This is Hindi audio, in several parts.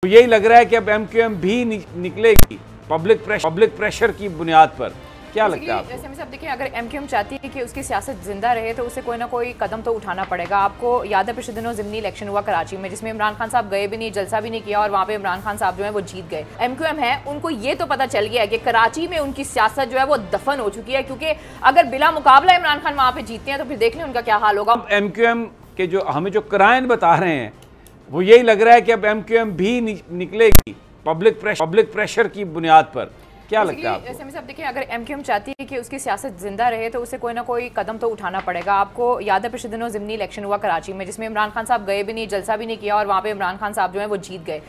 तो यही लग रहा है कि अब एमक्यूएम भी निकलेगी पब्लिक प्रेशर की बुनियाद पर। क्या लगता है आपको? जैसे देखिए, अगर एमक्यूएम चाहती है कि उसकी सियासत जिंदा रहे तो उसे कोई ना कोई कदम तो उठाना पड़ेगा। आपको याद है पिछले दिनों ज़िमनी इलेक्शन हुआ कराची में, जिसमें इमरान खान साहब गए भी नहीं, जलसा भी नहीं किया और वहाँ पे इमरान खान साहब जो है वो जीत गए। एमक्यूएम है, उनको ये तो पता चल गया है कि कराची में उनकी सियासत जो है वो दफन हो चुकी है, क्योंकि अगर बिला मुकाबला इमरान खान वहाँ पे जीतते हैं तो फिर देख लें उनका क्या हाल होगा। एमक्यूएम के जो हमें जो क्राइन बता रहे हैं वो यही लग रहा है कि अब एमक्यूएम भी निकलेगी पब्लिक प्रेशर की बुनियाद पर। क्या लगता है आपको? जैसे देखिए, अगर एमक्यूएम चाहती है कि उसकी सियासत जिंदा रहे तो उसे कोई ना कोई कदम तो उठाना पड़ेगा। आपको याद है पिछले दिनों ज़िमनी इलेक्शन हुआ कराची में, जिसमें इमरान खान साहब गए भी नहीं, जलसा भी नहीं किया और वहाँ पे इमरान खान साहब जो है वो जीत गए।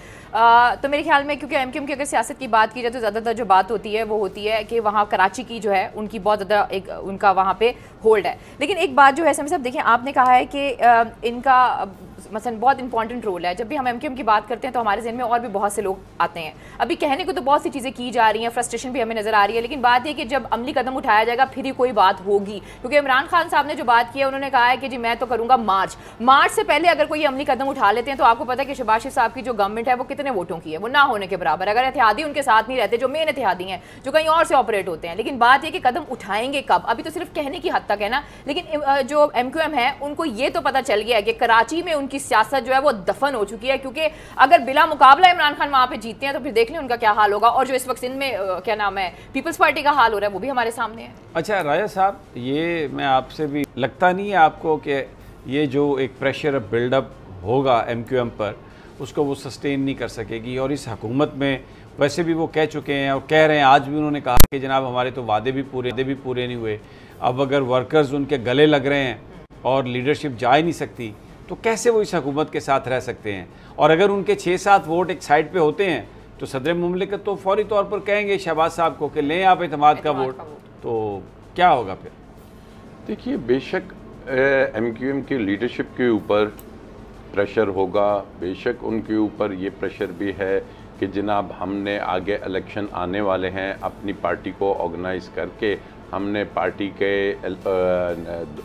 तो मेरे ख्याल में क्योंकि एमक्यूएम की अगर सियासत की बात की जाए तो ज़्यादातर जो बात होती है वो होती है कि वहाँ कराची की जो है उनकी बहुत ज़्यादा एक उनका वहाँ पे होल्ड है। लेकिन एक बात जो है साहब देखिए, आपने कहा है कि इनका मसलन बहुत इंपॉर्टेंट रोल है। जब भी हम एमक्यूएम की बात करते हैं तो हमारे ज़हन में और भी बहुत से लोग आते हैं। अभी कहने को तो बहुत सी चीज़ें की जा रही हैं, फ्रस्ट्रेशन भी हमें नजर आ रही है, लेकिन बात यह कि जब अमली कदम उठाया जाएगा फिर ही कोई बात होगी। क्योंकि इमरान खान साहब ने जो बात की है, उन्होंने कहा है कि जी मैं तो करूंगा मार्च से पहले अगर कोई अमली कदम उठा लेते हैं तो आपको पता है कि शहबाज शरीफ साहब की जो गवर्नमेंट है वो कितने वोटों की है, वो ना होने के बराबर। अगर एहतियाती उनके साथ नहीं रहते, जो मेन एहतियाती हैं जो कहीं और से ऑपरेट होते हैं, लेकिन बात यह कि कदम उठाएंगे कब, अभी तो सिर्फ कहने की हद तक है ना। लेकिन जो एमक्यूएम है उनको ये तो पता चल गया है कि कराची में उनकी सियासत जो है वो दफन हो चुकी है, क्योंकि अगर बिला मुकाबला इमरान खान वहां पे जीतते हैं तो फिर देख लें उनका क्या हाल होगा। और जो इस वक्त इनमें क्या नाम है पीपल्स पार्टी का हाल हो रहा है वो भी हमारे सामने है। अच्छा राजा साहब, ये मैं आपसे भी लगता नहीं है आपको कि ये जो एक प्रेशर बिल्डअप होगा एमक्यूएम पर उसको वो सस्टेन नहीं कर सकेगी? और इस हुकूमत में वैसे भी वो कह चुके हैं और कह रहे हैं, आज भी उन्होंने कहा कि जनाब हमारे तो वादे भी पूरे नहीं हुए। अब अगर वर्कर्स उनके गले लग रहे हैं और लीडरशिप जा ही नहीं सकती तो कैसे वो इस हुकूमत के साथ रह सकते हैं? और अगर उनके 6-7 वोट एक साइड पे होते हैं तो सदर मुमलिकत तो फौरी तौर पर कहेंगे शहबाज साहब को कि लें आप एतमाद का वोट, तो क्या होगा फिर? देखिए, बेशक एमक्यूएम की लीडरशिप के ऊपर प्रेशर होगा, बेशक उनके ऊपर ये प्रेशर भी है कि जनाब हमने आगे इलेक्शन आने वाले हैं, अपनी पार्टी को ऑर्गेनाइज करके हमने पार्टी के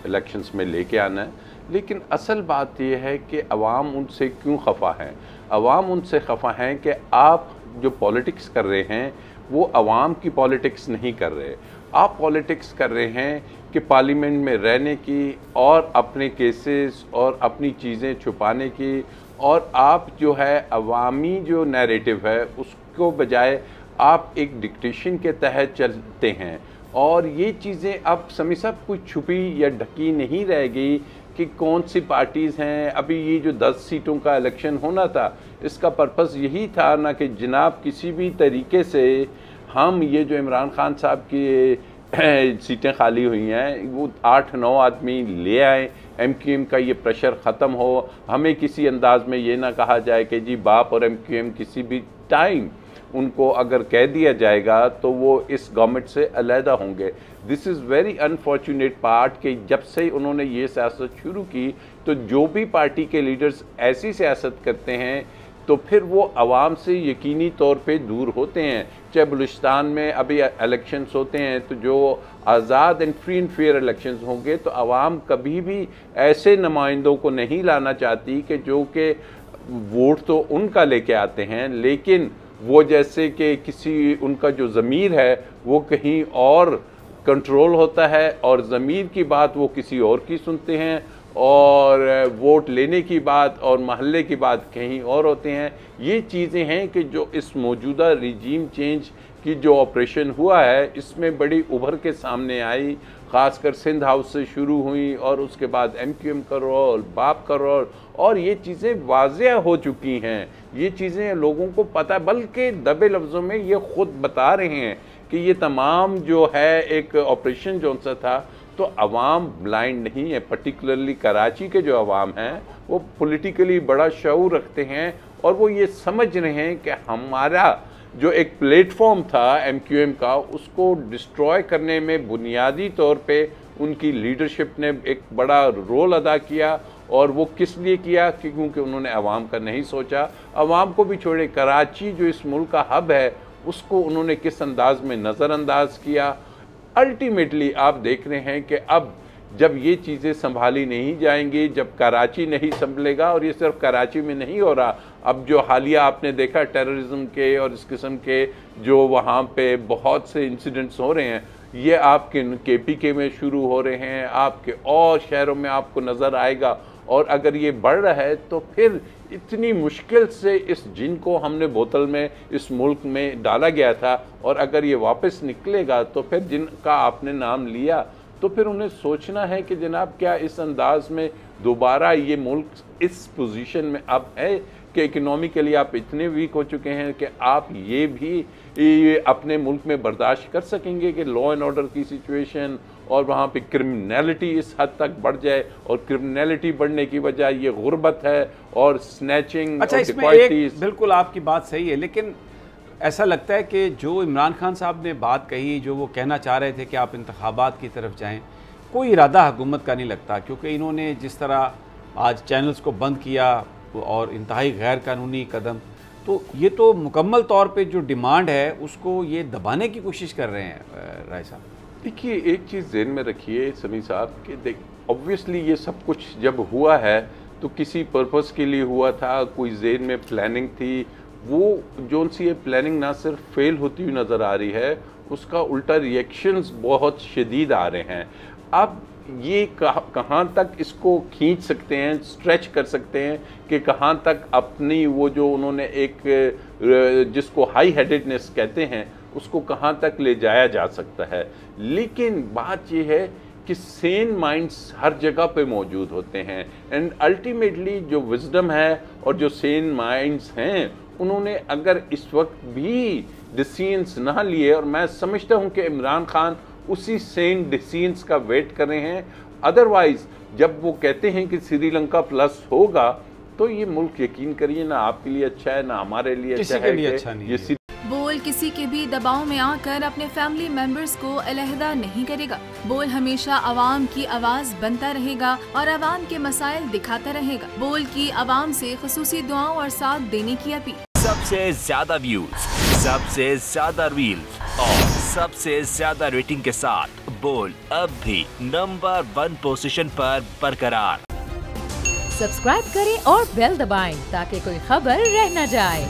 इलेक्शंस में लेके आना है। लेकिन असल बात यह है कि अवाम उनसे क्यों खफा है? अवाम उनसे खफा हैं कि आप जो पॉलिटिक्स कर रहे हैं वो अवाम की पॉलिटिक्स नहीं कर रहे। आप पॉलिटिक्स कर रहे हैं कि पार्लियामेंट में रहने की और अपने केसेस और अपनी चीज़ें छुपाने की, और आप जो है अवामी जो नैरेटिव है उसको बजाय आप एक डिक्टेशन के तहत चलते हैं। और ये चीज़ें अब समी साहब कुछ छुपी या ढकी नहीं रह गई कि कौन सी पार्टीज़ हैं। अभी ये जो 10 सीटों का इलेक्शन होना था, इसका पर्पस यही था ना कि जनाब किसी भी तरीके से हम ये जो इमरान खान साहब की सीटें खाली हुई हैं वो 8-9 आदमी ले आए, एमक्यूएम का ये प्रेशर ख़त्म हो। हमें किसी अंदाज में ये ना कहा जाए कि जी बाप और एमक्यूएम किसी भी टाइम उनको अगर कह दिया जाएगा तो वो इस गवर्नमेंट से अलहदा होंगे। This is very unfortunate part कि जब से उन्होंने ये सियासत शुरू की तो जो भी पार्टी के लीडर्स ऐसी सियासत करते हैं तो फिर वो आवाम से यकीनी तौर पे दूर होते हैं। चाहे बलूचिस्तान में अभी इलेक्शंस होते हैं तो जो आज़ाद and free and fair elections होंगे तो आवाम कभी भी ऐसे नुमाइंदों को नहीं लाना चाहती कि जो कि वोट तो उनका लेके आते हैं, लेकिन वो जैसे कि किसी उनका जो ज़मीर है वो कहीं और कंट्रोल होता है और ज़मीर की बात वो किसी और की सुनते हैं और वोट लेने की बात और महल्ले की बात कहीं और होते हैं। ये चीज़ें हैं कि जो इस मौजूदा रिजीम चेंज की जो ऑपरेशन हुआ है इसमें बड़ी उभर के सामने आई, ख़ासकर सिंध हाउस से शुरू हुई और उसके बाद एमक्यूएम का रोल, बाप का रोल, और ये चीज़ें वाज़ेह हो चुकी हैं। ये चीज़ें लोगों को पता, बल्कि दबे लफ्ज़ों में ये ख़ुद बता रहे हैं कि ये तमाम जो है एक ऑपरेशन जो सा था, तो अवाम ब्लाइंड नहीं है। पर्टिकुलरली कराची के जो अवाम हैं वो पॉलिटिकली बड़ा शऊर रखते हैं और वो ये समझ रहे हैं कि हमारा जो एक प्लेटफॉर्म था एमक्यूएम का उसको डिस्ट्रॉय करने में बुनियादी तौर पे उनकी लीडरशिप ने एक बड़ा रोल अदा किया। और वो किस लिए किया? क्योंकि उन्होंने अवाम का नहीं सोचा। अवाम को भी छोड़े, कराची जो इस मुल्क का हब है उसको उन्होंने किस अंदाज में नज़रअंदाज किया। अल्टीमेटली आप देख रहे हैं कि अब जब ये चीज़ें संभाली नहीं जाएंगी, जब कराची नहीं संभलेगा, और ये सिर्फ कराची में नहीं हो रहा, अब जो हालिया आपने देखा टेररिज्म के और इस किस्म के जो वहाँ पे बहुत से इंसिडेंट्स हो रहे हैं, ये आपके KPK में शुरू हो रहे हैं, आपके और शहरों में आपको नज़र आएगा। और अगर ये बढ़ रहा है तो फिर इतनी मुश्किल से इस जिन को हमने बोतल में इस मुल्क में डाला गया था, और अगर ये वापस निकलेगा तो फिर जिनका आपने नाम लिया तो फिर उन्हें सोचना है कि जनाब क्या इस अंदाज में दोबारा ये मुल्क इस पोजीशन में अब है कि इकोनॉमिकली आप इतने वीक हो चुके हैं कि आप ये भी अपने मुल्क में बर्दाश्त कर सकेंगे कि लॉ एंड ऑर्डर की सिचुएशन और वहाँ पे क्रिमिनलिटी इस हद तक बढ़ जाए, और क्रिमिनलिटी बढ़ने की वजह ये गुर्बत है और स्नैचिंग। अच्छा, इसमें एक बिल्कुल आपकी बात सही है, लेकिन ऐसा लगता है कि जो इमरान खान साहब ने बात कही, जो वो कहना चाह रहे थे कि आप इंतखाबात की तरफ जाएं, कोई इरादा हुकूमत का नहीं लगता, क्योंकि इन्होंने जिस तरह आज चैनल्स को बंद किया और इंतहाई गैर कानूनी कदम, तो ये तो मुकम्मल तौर पे जो डिमांड है उसको ये दबाने की कोशिश कर रहे हैं राय साहब। देखिए, एक चीज़ ज़हन में रखिए समी साहब कि देख ऑब्वियसली ये सब कुछ जब हुआ है तो किसी पर्पस के लिए हुआ था, कोई ज़हन में प्लानिंग थी। वो जो सी ये प्लानिंग ना सिर्फ फेल होती हुई नज़र आ रही है, उसका उल्टा रिएक्शंस बहुत शदीद आ रहे हैं। अब ये कहाँ तक इसको खींच सकते हैं, स्ट्रेच कर सकते हैं कि कहाँ तक अपनी वो जो उन्होंने एक जिसको हाई हेडेडनेस कहते हैं उसको कहाँ तक ले जाया जा सकता है। लेकिन बात ये है कि सेन माइंड्स हर जगह पे मौजूद होते हैं, एंड अल्टीमेटली जो विजडम है और जो सेन माइंड्स हैं उन्होंने अगर इस वक्त भी डिसीजंस ना लिए, और मैं समझता हूँ कि इमरान खान उसी सेम डिसीजंस का वेट कर रहे हैं। अदरवाइज जब वो कहते हैं कि श्रीलंका प्लस होगा तो ये मुल्क यकीन करिए ना आपके लिए अच्छा है ना हमारे लिए अच्छा है, ये बोल किसी के भी दबाव में आकर अपने फैमिली मेंबर्स को अलहदा नहीं करेगा। बोल हमेशा आवाम की आवाज बनता रहेगा और आवाम के मसाइल दिखाता रहेगा। बोल की आवाम से खुसूसी दुआओं और साथ देने की अपील। सबसे ज्यादा व्यूज, सबसे ज्यादा रील्स और सबसे ज्यादा रेटिंग के साथ बोल अब भी नंबर 1 पोजीशन पर बरकरार। सब्सक्राइब करें और बेल दबाएं ताकि कोई खबर रह न जाए।